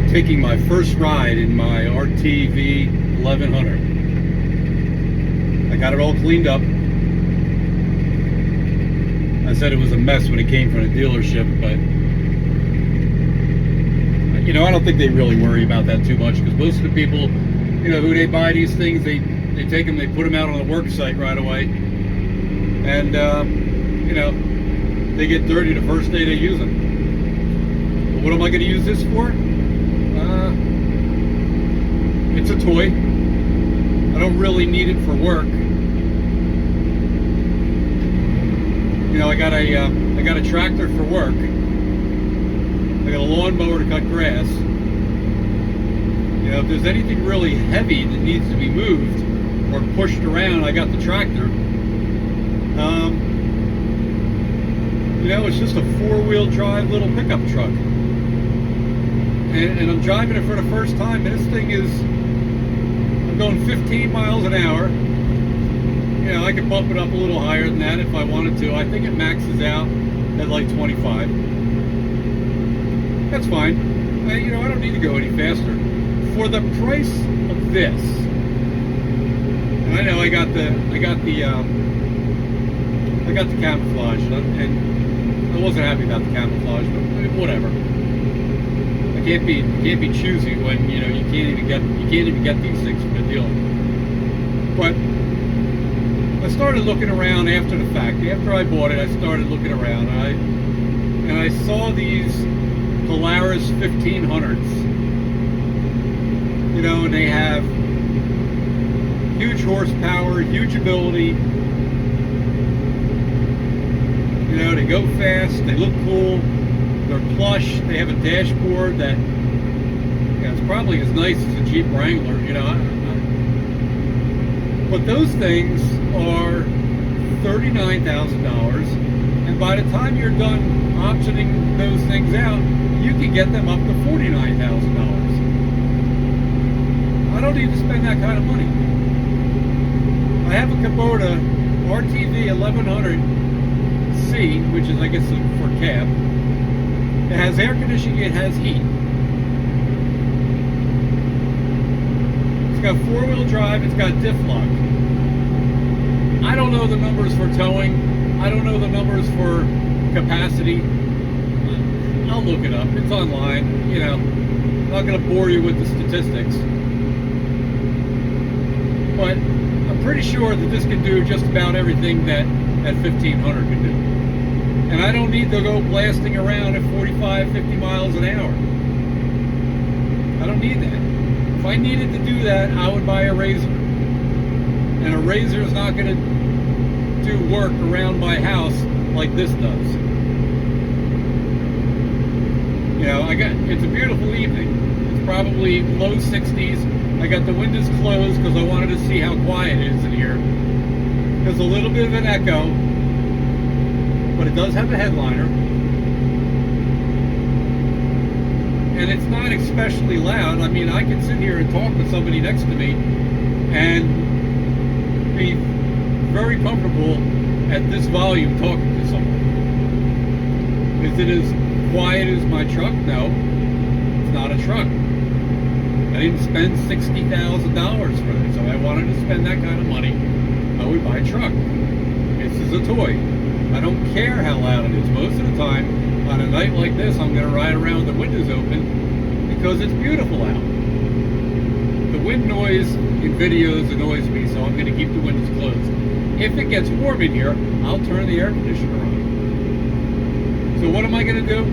taking my first ride in my RTV 1100. I got it all cleaned up. I said it was a mess when it came from the dealership, but you know, I don't think they really worry about that too much, because most of the people, you know, who they buy these things, they take them, they put them out on the work site right away, and you know, they get dirty the first day they use them. But what am I going to use this for? It's a toy. I don't really need it for work. You know, I got a tractor for work. I got a lawnmower to cut grass. You know, if there's anything really heavy that needs to be moved or pushed around, I got the tractor. You know, it's just a four-wheel drive little pickup truck. And I'm driving it for the first time, and this thing is, I'm going 15 miles an hour. You know, I could bump it up a little higher than that if I wanted to. I think it maxes out at like 25. That's fine. You know, I don't need to go any faster. For the price of this, and I know I got the camouflage, and I wasn't happy about the camouflage, but whatever. I can't be choosy when, you know, you can't even get these things from the dealer. But I started looking around after the fact. After I bought it, I started looking around, and I saw these Polaris 1500s. You know, and they have huge horsepower, huge ability. You know, they go fast, they look cool, they're plush, they have a dashboard that, yeah, it's probably as nice as a Jeep Wrangler, you know. But those things are $39,000, and by the time you're done optioning those things out, you can get them up to $49,000. I don't need to spend that kind of money. I have a Kubota RTV 1100C, which is, I guess, for cab. It has air conditioning, it has heat. It's got four-wheel drive, it's got diff lock. I don't know the numbers for towing. I don't know the numbers for capacity. I'll look it up. It's online, you know. I'm not going to bore you with the statistics. But I'm pretty sure that this can do just about everything that 1500 can do. And I don't need to go blasting around at 45, 50 miles an hour. I don't need that. If I needed to do that, I would buy a Razor. And a Razor is not going to do work around my house like this does. You know, it's a beautiful evening. It's probably low 60s. I got the windows closed because I wanted to see how quiet it is in here. There's a little bit of an echo, but it does have a headliner. And it's not especially loud. I mean, I can sit here and talk with somebody next to me and be very comfortable at this volume talking to someone. Is it as quiet as my truck? No, it's not a truck. I didn't spend $60,000 for this. So I wanted to spend that kind of money, I would buy a truck. This is a toy. I don't care how loud it is. Most of the time, on a night like this, I'm going to ride around with the windows open because it's beautiful out. The wind noise in videos annoys me, so I'm going to keep the windows closed. If it gets warm in here, I'll turn the air conditioner on. So what am I going to do?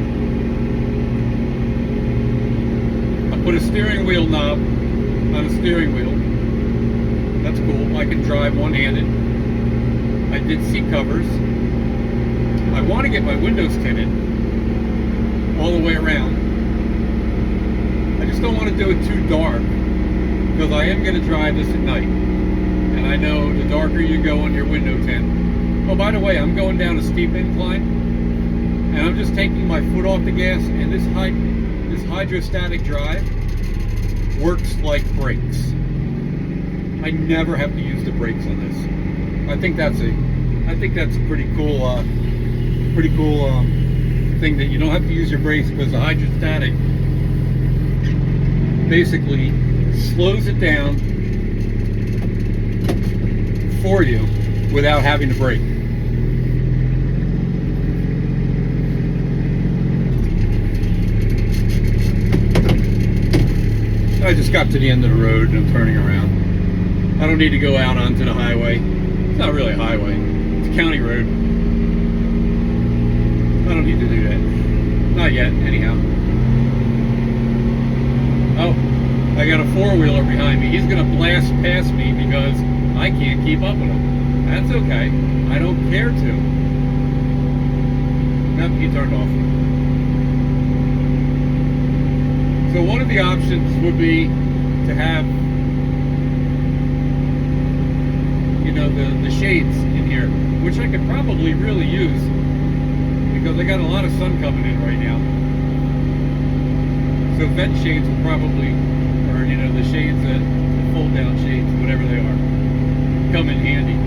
I'll put a steering wheel knob on a steering wheel. That's cool. I can drive one-handed. I did seat covers. I want to get my windows tinted all the way around. I just don't want to do it too dark because I am going to drive this at night. And I know the darker you go on your window tint. Oh, by the way, I'm going down a steep incline and I'm just taking my foot off the gas, and this hydrostatic drive works like brakes. I never have to use the brakes on this. I think that's a pretty cool thing, that you don't have to use your brakes because the hydrostatic basically slows it down for you without having to brake. I just got to the end of the road and I'm turning around. I don't need to go out onto the highway. It's not really a highway. It's a county road. I don't need to do that. Not yet, anyhow. Oh, I got a four-wheeler behind me. He's gonna blast past me because I can't keep up with him. That's okay. I don't care to. Nope, he turned off. So one of the options would be to have, you know, the shades in here, which I could probably really use because I got a lot of sun coming in right now. So vent shades will probably, or you know, the shades that fold down shades, whatever they are, come in handy.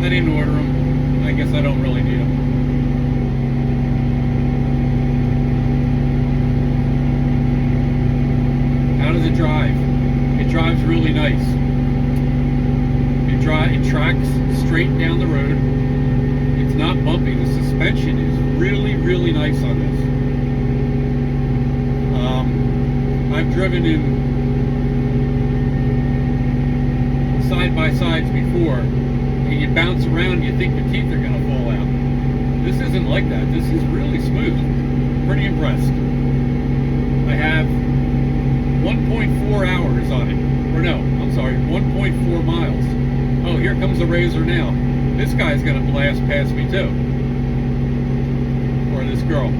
I didn't order them. I guess I don't really need them. How does it drive? It drives really nice. It tracks straight down the road. It's not bumpy. The suspension is really, really nice on this. I've driven in side-by-sides before, and you bounce around, you think your teeth are going to fall out. This isn't like that. This is really smooth. Pretty impressed. I have 1.4 hours on it. Or no, I'm sorry, 1.4 miles. Oh, here comes the Razor now. This guy's going to blast past me too. Or this girl.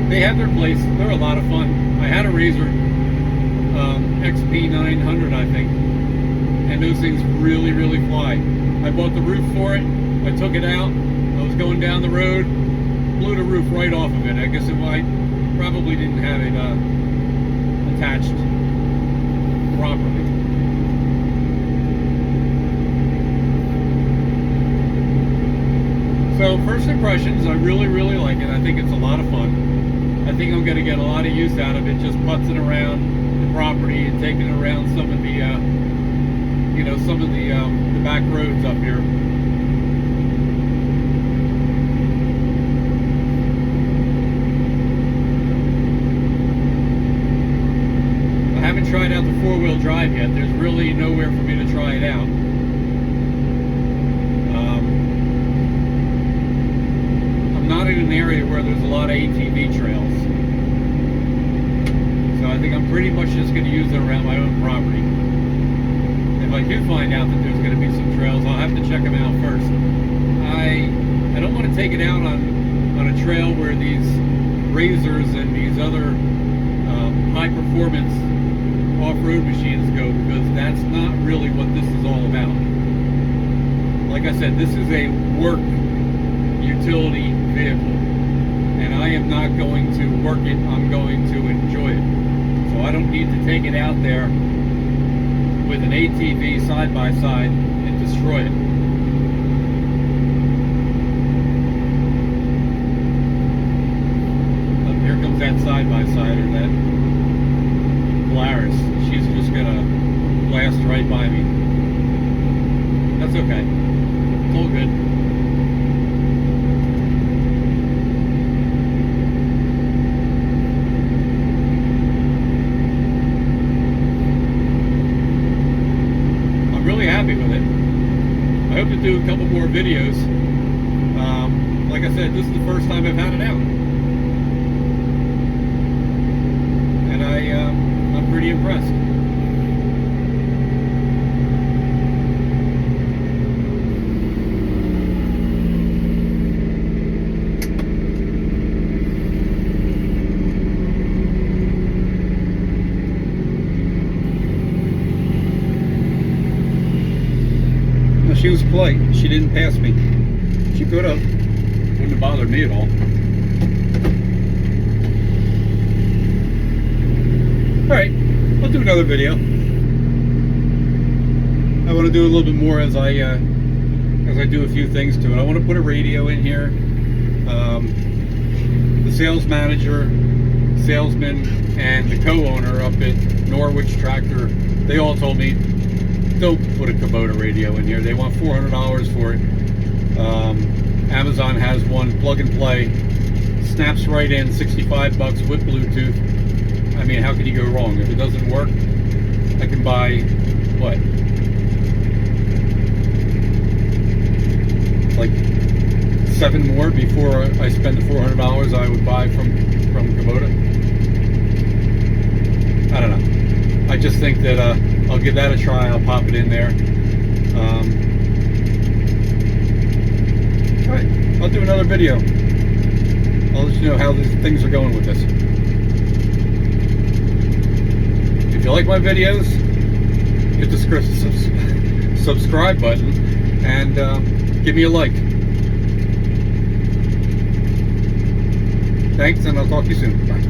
They have their place. They're a lot of fun. I had a Razor XP900, I think. And those things really, really fly. I bought the roof for it. I took it out. I was going down the road. Blew the roof right off of it. I guess I probably didn't have it attached properly. So first impressions, I really, really like it. I think it's a lot of fun. I think I'm going to get a lot of use out of it, just putzing around the property and taking it around some of the, you know, some of the back roads up here. I haven't tried out the four-wheel drive yet. There's really nowhere for me to try it out. I'm not in an area where there's a lot of ATV trails. So I think I'm pretty much just going to use it around my own property. If I do find out that there's going to be some trails, I'll have to check them out first. I don't want to take it out on a trail where these Razors and these other high-performance off-road machines go, because that's not really what this is all about. Like I said, this is a work utility vehicle, and I am not going to work it, I'm going to enjoy it. So I don't need to take it out there with an ATV side-by-side and destroy it. Here comes that side-by-side, or that Polaris. She's just gonna blast right by me. That's okay. It's all good. I'm really happy with it. I hope to do a couple more videos. Like I said, this is the first time I've had it out. And I'm pretty impressed. No, she was polite. She didn't pass me. She could have. Wouldn't have bothered me at all. Alright, I'll do another video. I want to do a little bit more as I do a few things to it. I want to put a radio in here. The sales manager, salesman, and the co-owner up at Norwich Tractor, they all told me, don't put a Kubota radio in here. They want $400 for it. Amazon has one, plug and play, snaps right in, $65 with Bluetooth. I mean, how could you go wrong? If it doesn't work, I can buy, what, like 7 more before I spend the $400 I would buy from Kubota. I don't know. I just think that I'll give that a try. I'll pop it in there. All right, I'll do another video. I'll let you know how things are going with this. If you like my videos, hit the subscribe button and give me a like. Thanks, and I'll talk to you soon. Bye.